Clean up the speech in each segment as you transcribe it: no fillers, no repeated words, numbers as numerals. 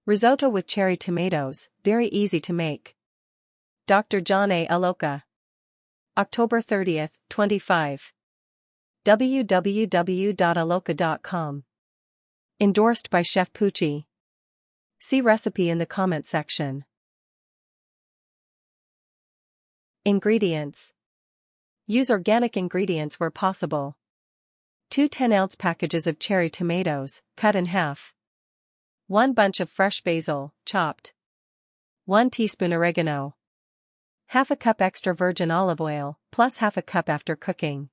Risotto with cherry tomatoes, very easy to make. Dr. John A. Allocca. October 30, 25. www.allocca.com. Endorsed by Chef Pucci. See recipe in the comment section. Ingredients. Use organic ingredients where possible. 2 10-ounce packages of cherry tomatoes, cut in half. 1 bunch of fresh basil, chopped. 1 teaspoon oregano. Half a cup extra virgin olive oil, plus half a cup after cooking.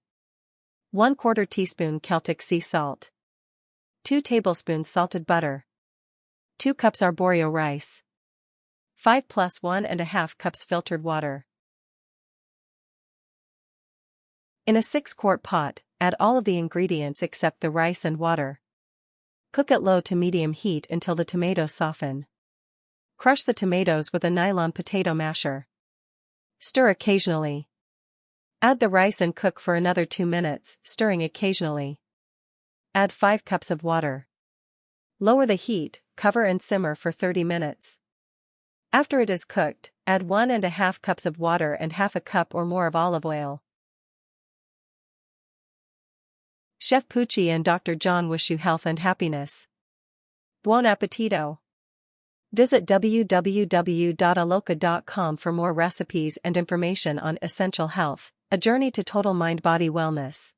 1/4 teaspoon Celtic sea salt. 2 tablespoons salted butter. 2 cups Arborio rice. 5 plus 1½ cups filtered water. In a 6-quart pot, add all of the ingredients except the rice and water. Cook at low to medium heat until the tomatoes soften. Crush the tomatoes with a nylon potato masher. Stir occasionally. Add the rice and cook for another 2 minutes, stirring occasionally. Add 5 cups of water. Lower the heat, cover and simmer for 30 minutes. After it is cooked, add 1½ cups of water and half a cup or more of olive oil. Chef Pucci and Dr. John wish you health and happiness. Buon appetito! Visit www.allocca.com for more recipes and information on essential health, a journey to total mind-body wellness.